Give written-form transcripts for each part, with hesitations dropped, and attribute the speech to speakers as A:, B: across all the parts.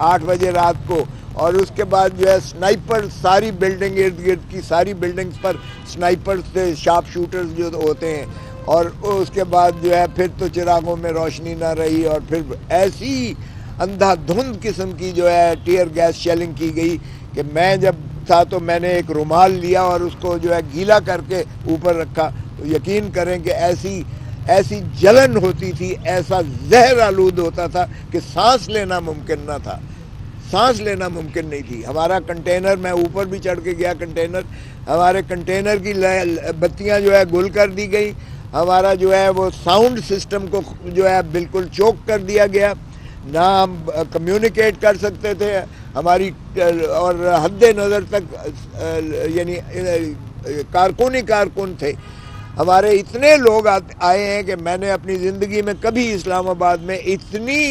A: 8 بجے رات کو، اور اس کے بعد جو ہے سنائپر ساری بلڈنگ ارد گرد کی ساری بلڈنگز پر سنائپر تھے، شارپ شوٹرز جو ہوتے ہیں، اور اس کے بعد جو ہے پھر تو چراغوں میں روشنی نہ رہی، اور پھر ایسی اندھا دھند قسم کی جو ہے ٹیئر گیس شیلنگ کی گئی کہ میں جب تھا تو میں نے ایک رومال لیا اور اس کو جو ہے گیلا کر کے اوپر رکھا، تو یقین کریں کہ ایسی جلن ہوتی تھی، ایسا زہر آلود ہوتا تھا کہ سانس لینا ممکن نہ تھا، سانس لینا ممکن نہیں تھی۔ ہمارا کنٹینر، میں اوپر بھی چڑھ کے گیا کنٹینر، ہمارے کنٹینر کی بتیاں جو ہے گل کر دی گئی، ہمارا جو ہے وہ ساؤنڈ سسٹم کو جو ہے بالکل چوک کر دیا گیا، نہ ہم کمیونیکیٹ کر سکتے تھے ہماری، اور حد نظر تک یعنی کارکن تھے ہمارے۔ اتنے لوگ آئے ہیں کہ میں نے اپنی زندگی میں کبھی اسلام آباد میں اتنی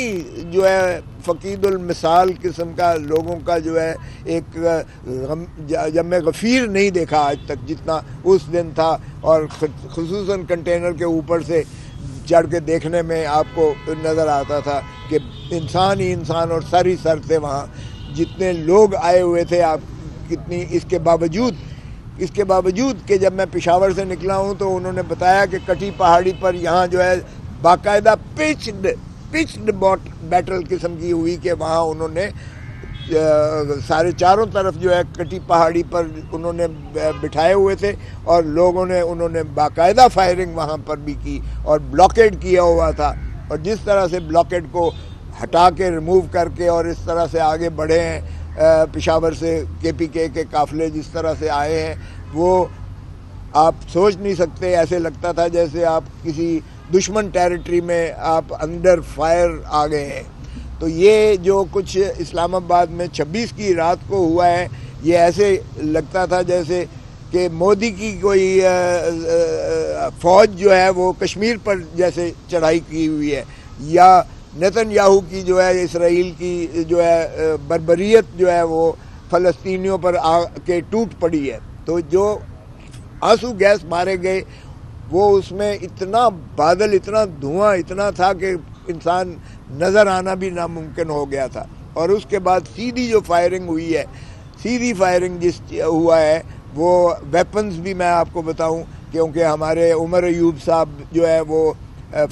A: جو ہے فقید المثال قسم کا لوگوں کا جو ہے ایک جمع غفیر نہیں دیکھا آج تک جتنا اس دن تھا، اور خصوصاً کنٹینر کے اوپر سے چڑھ کے دیکھنے میں آپ کو نظر آتا تھا کہ انسان ہی انسان اور سر ہی سر تھے وہاں، جتنے لوگ آئے ہوئے تھے۔ آپ کتنی اس کے باوجود کہ جب میں پشاور سے نکلا ہوں تو انہوں نے بتایا کہ کٹی پہاڑی پر یہاں جو ہے باقاعدہ پچڈ بیٹل قسم کی ہوئی کہ وہاں انہوں نے سارے چاروں طرف جو ہے کٹی پہاڑی پر انہوں نے بٹھائے ہوئے تھے، اور انہوں نے باقاعدہ فائرنگ وہاں پر بھی کی اور بلاکیڈ کیا ہوا تھا، اور جس طرح سے بلاکیڈ کو ہٹا کے ریموو کر کے اور اس طرح سے آگے بڑھے ہیں پشاور سے KPK کے قافلے جس طرح سے آئے ہیں، وہ آپ سوچ نہیں سکتے۔ ایسے لگتا تھا جیسے آپ کسی دشمن ٹیریٹری میں آپ انڈر فائر آ گئے ہیں۔ تو یہ جو کچھ اسلام آباد میں 26 کی رات کو ہوا ہے، یہ ایسے لگتا تھا جیسے کہ مودی کی کوئی فوج جو ہے وہ کشمیر پر جیسے چڑھائی کی ہوئی ہے، یا نیتن یاہو کی جو ہے اسرائیل کی جو ہے بربریت جو ہے وہ فلسطینیوں پر آ کے ٹوٹ پڑی ہے۔ تو جو آنسو گیس مارے گئے وہ اس میں اتنا بادل، اتنا دھواں اتنا تھا کہ انسان نظر آنا بھی ناممکن ہو گیا تھا۔ اور اس کے بعد سیدھی جو فائرنگ ہوئی ہے، سیدھی فائرنگ جس ہوا ہے وہ ویپنز بھی میں آپ کو بتاؤں، کیونکہ ہمارے عمر ایوب صاحب جو ہے وہ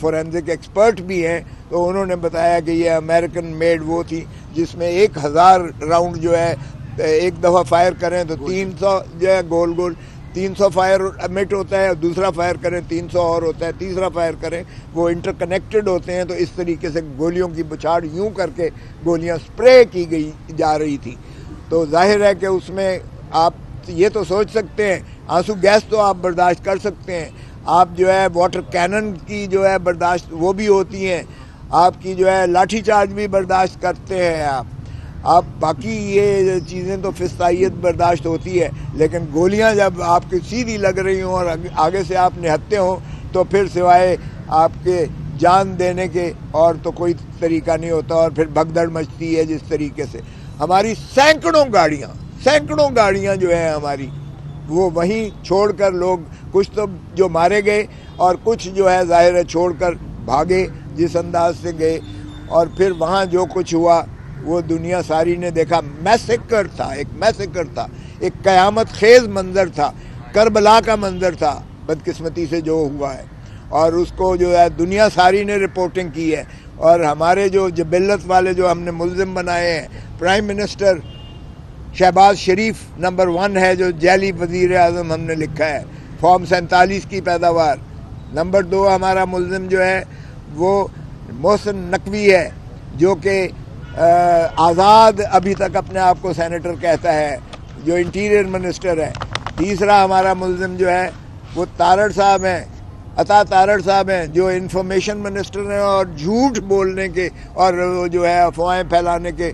A: فورینزک ایکسپرٹ بھی ہیں، تو انہوں نے بتایا کہ یہ امریکن میڈ وہ تھی جس میں 1000 راؤنڈ جو ہے ایک دفعہ فائر کریں تو 300 جو ہے گول 300 فائر امٹ ہوتا ہے، دوسرا فائر کریں 300 اور ہوتا ہے، تیسرا فائر کریں، وہ انٹر کنیکٹڈ ہوتے ہیں۔ تو اس طریقے سے گولیوں کی بچھاڑ یوں کر کے گولیاں سپرے کی گئی جا رہی تھی۔ تو ظاہر ہے کہ اس میں آپ یہ تو سوچ سکتے ہیں، آنسو گیس تو آپ برداشت کر سکتے ہیں، آپ جو ہے واٹر کینن کی جو ہے برداشت وہ بھی ہوتی ہیں، آپ کی جو ہے لاٹھی چارج بھی برداشت کرتے ہیں آپ باقی یہ چیزیں تو فضائیت برداشت ہوتی ہے، لیکن گولیاں جب آپ کی سیدھی لگ رہی ہوں اور آگے سے آپ نہتے ہوں تو پھر سوائے آپ کے جان دینے کے اور تو کوئی طریقہ نہیں ہوتا، اور پھر بھگدڑ مچتی ہے جس طریقے سے۔ ہماری سینکڑوں گاڑیاں جو ہیں ہماری وہ وہیں چھوڑ کر لوگ، کچھ تو جو مارے گئے اور کچھ جو ہے ظاہر ہے چھوڑ کر بھاگے جس انداز سے گئے، اور پھر وہاں جو کچھ ہوا وہ دنیا ساری نے دیکھا۔ میسیکر تھا، ایک قیامت خیز منظر تھا، کربلا کا منظر تھا بدقسمتی سے جو ہوا ہے، اور اس کو جو ہے دنیا ساری نے رپورٹنگ کی ہے۔ اور ہمارے جو جبلت والے جو ہم نے ملزم بنائے ہیں، پرائم منسٹر شہباز شریف نمبر 1 ہے جو جعلی وزیر اعظم ہم نے لکھا ہے، فارم 47 کی پیداوار۔ نمبر 2 ہمارا ملزم جو ہے وہ محسن نقوی ہے جو کہ آزاد ابھی تک اپنے آپ کو سینیٹر کہتا ہے، جو انٹیریئر منسٹر ہے۔ تیسرا ہمارا ملزم جو ہے وہ تارڑ صاحب ہیں، عطا تارڑ صاحب ہیں، جو انفارمیشن منسٹر ہیں اور جھوٹ بولنے کے اور جو ہے افواہیں پھیلانے کے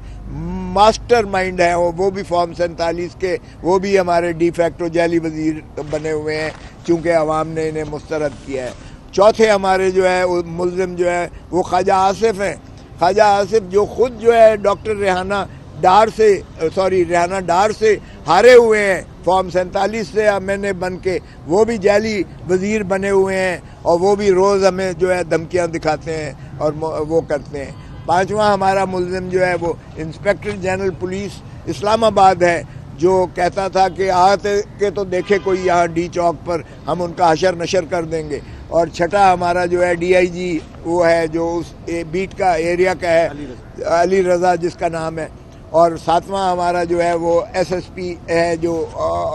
A: ماسٹر مائنڈ ہیں، وہ بھی فارم 47 کے، وہ بھی ہمارے ڈی فیکٹو جعلی وزیر بنے ہوئے ہیں چونکہ عوام نے انہیں مسترد کیا ہے۔ چوتھے ہمارے جو ہے ملزم جو ہے وہ خواجہ آصف ہیں، خواجہ آصف جو خود جو ہے ڈاکٹر ریحانہ ڈار سے ہارے ہوئے ہیں، فارم 47 سے MNA بن کے وہ بھی جعلی وزیر بنے ہوئے ہیں، اور وہ بھی روز ہمیں جو ہے دھمکیاں دکھاتے ہیں اور وہ کرتے ہیں۔ 5واں ہمارا ملزم جو ہے وہ انسپیکٹر جنرل پولیس اسلام آباد ہے، جو کہتا تھا کہ آتے کہ تو دیکھے کوئی یہاں ڈی چوک پر، ہم ان کا حشر نشر کر دیں گے۔ اور چھٹا ہمارا جو ہے ڈی آئی جی وہ ہے جو اس بیٹ کا ایریا کا ہے، علی رضا جس کا نام ہے۔ اور 7واں ہمارا جو ہے وہ ایس ایس پی ہے جو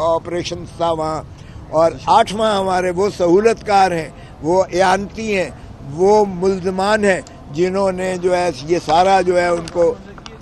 A: آپریشن تھا وہاں۔ اور 8واں ہمارے وہ سہولت کار ہیں، وہ اعانتی ہیں، وہ ملزمان ہیں جنہوں نے جو ہے یہ سارا جو ہے ان کو